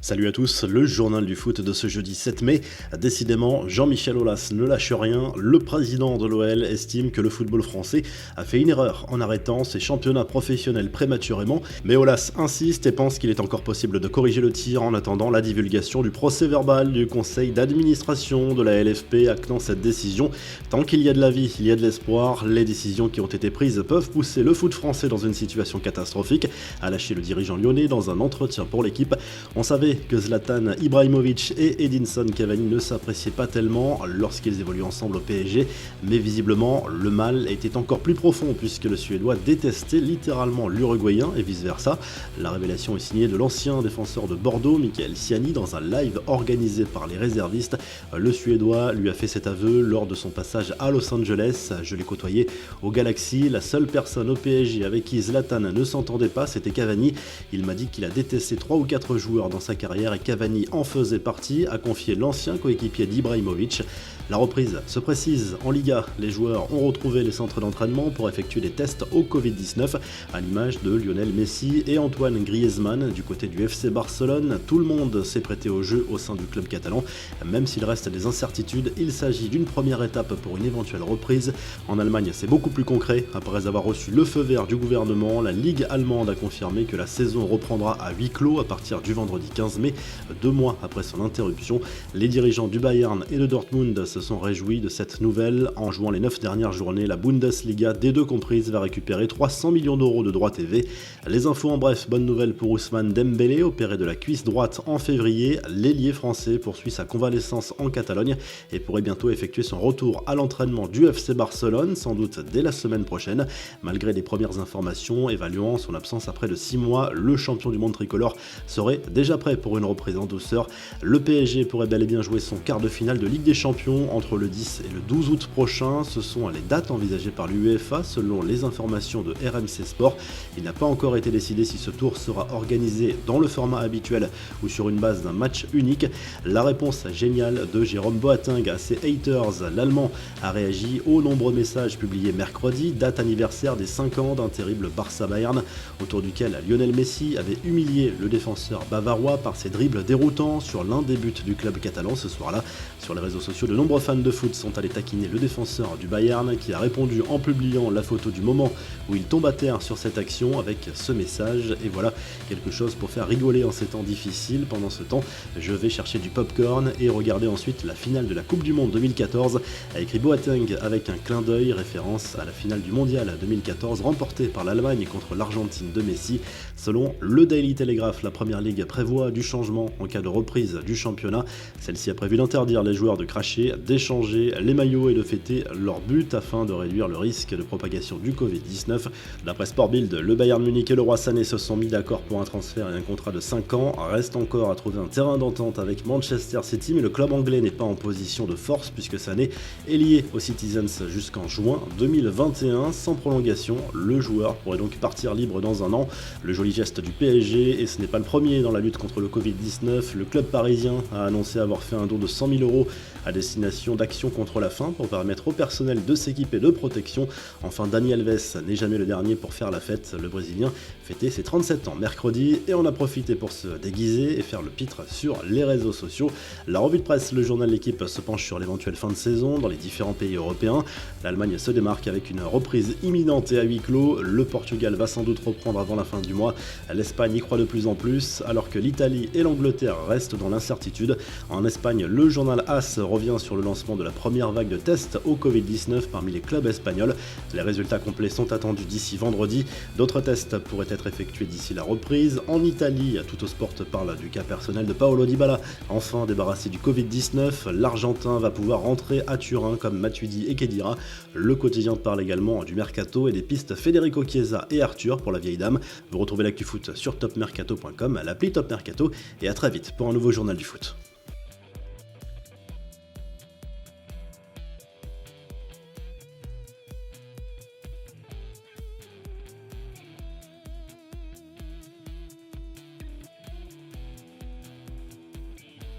Salut à tous, le journal du foot de ce jeudi 7 mai. Décidément, Jean-Michel Aulas ne lâche rien. Le président de l'OL estime que le football français a fait une erreur en arrêtant ses championnats professionnels prématurément. Mais Aulas insiste et pense qu'il est encore possible de corriger le tir en attendant la divulgation du procès-verbal du conseil d'administration de la LFP actant cette décision. Tant qu'il y a de la vie, il y a de l'espoir. Les décisions qui ont été prises peuvent pousser le foot français dans une situation catastrophique, a lâché le dirigeant lyonnais dans un entretien pour l'équipe. On savait que Zlatan Ibrahimovic et Edinson Cavani ne s'appréciaient pas tellement lorsqu'ils évoluent ensemble au PSG, mais visiblement le mal était encore plus profond puisque le Suédois détestait littéralement l'Uruguayen et vice-versa. La révélation est signée de l'ancien défenseur de Bordeaux, Michael Ciani, dans un live organisé par les réservistes. Le Suédois lui a fait cet aveu lors de son passage à Los Angeles. Je l'ai côtoyé au Galaxy, la seule personne au PSG avec qui Zlatan ne s'entendait pas, c'était Cavani. Il m'a dit qu'il a détesté 3 ou 4 joueurs dans sa carrière et Cavani en faisait partie, a confié l'ancien coéquipier d'Ibrahimovic. La reprise se précise en Liga. Les joueurs ont retrouvé les centres d'entraînement pour effectuer des tests au Covid-19, à l'image de Lionel Messi et Antoine Griezmann du côté du FC Barcelone. Tout le monde s'est prêté au jeu au sein du club catalan. Même s'il reste des incertitudes, il s'agit d'une première étape pour une éventuelle reprise. En Allemagne, c'est beaucoup plus concret. Après avoir reçu le feu vert du gouvernement, la Ligue allemande a confirmé que la saison reprendra à huis clos à partir du vendredi 15 mai, 2 mois après son interruption. Les dirigeants du Bayern et de Dortmund se sont réjouis de cette nouvelle. En jouant les 9 dernières journées, la Bundesliga, des deux comprises, va récupérer 300 millions d'euros de droits TV. Les infos en bref, bonne nouvelle pour Ousmane Dembélé, opéré de la cuisse droite en février. L'ailier français poursuit sa convalescence en Catalogne et pourrait bientôt effectuer son retour à l'entraînement du FC Barcelone, sans doute dès la semaine prochaine. Malgré les premières informations évaluant son absence à près de 6 mois, le champion du monde tricolore serait déjà prêt pour une reprise en douceur. Le PSG pourrait bel et bien jouer son quart de finale de Ligue des Champions entre le 10 et le 12 août prochain. Ce sont les dates envisagées par l'UEFA selon les informations de RMC Sport. Il n'a pas encore été décidé si ce tour sera organisé dans le format habituel ou sur une base d'un match unique. La réponse géniale de Jérôme Boateng à ses haters. L'Allemand a réagi aux nombreux messages publiés mercredi, date anniversaire des 5 ans d'un terrible Barça-Bayern, autour duquel Lionel Messi avait humilié le défenseur bavarois par ses dribbles déroutants sur l'un des buts du club catalan ce soir-là. Sur les réseaux sociaux, de nombreux fans de foot sont allés taquiner le défenseur du Bayern qui a répondu en publiant la photo du moment où il tombe à terre sur cette action avec ce message. Et voilà, quelque chose pour faire rigoler en ces temps difficiles. Pendant ce temps, je vais chercher du popcorn et regarder ensuite la finale de la Coupe du Monde 2014, a écrit Boateng avec un clin d'œil, référence à la finale du Mondial 2014 remportée par l'Allemagne contre l'Argentine de Messi. Selon le Daily Telegraph, la Première Ligue prévoit du changement en cas de reprise du championnat. Celle-ci a prévu d'interdire les joueurs de cracher, d'échanger les maillots et de fêter leur but afin de réduire le risque de propagation du Covid-19. D'après Sport Bild, le Bayern Munich et le Roi Sané se sont mis d'accord pour un transfert et un contrat de 5 ans. Reste encore à trouver un terrain d'entente avec Manchester City, mais le club anglais n'est pas en position de force puisque Sané est lié aux Citizens jusqu'en juin 2021. Sans prolongation, le joueur pourrait donc partir libre dans un an. Le joli geste du PSG, et ce n'est pas le premier dans la lutte contre le Covid-19, le club parisien a annoncé avoir fait un don de 100 000 euros à destination d'Action contre la faim pour permettre au personnel de s'équiper de protection. Enfin, Dani Alves n'est jamais le dernier pour faire la fête. Le Brésilien fêtait ses 37 ans mercredi et en a profité pour se déguiser et faire le pitre sur les réseaux sociaux. La revue de presse, le journal L'Équipe se penche sur l'éventuelle fin de saison dans les différents pays européens. L'Allemagne se démarque avec une reprise imminente et à huis clos. Le Portugal va sans doute reprendre avant la fin du mois. L'Espagne y croit de plus en plus, alors que l'Italie et l'Angleterre restent dans l'incertitude. En Espagne, le journal AS revient sur le lancement de la première vague de tests au Covid-19 parmi les clubs espagnols. Les résultats complets sont attendus d'ici vendredi. D'autres tests pourraient être effectués d'ici la reprise. En Italie, Tuttosport parle du cas personnel de Paolo Dybala. Enfin débarrassé du Covid-19, l'Argentin va pouvoir rentrer à Turin comme Matuidi et Khedira. Le quotidien parle également du mercato et des pistes Federico Chiesa et Arthur pour la vieille dame. Vous retrouvez l'actu foot sur topmercato.com, l'appli Top Mercato, et à très vite pour un nouveau journal du foot.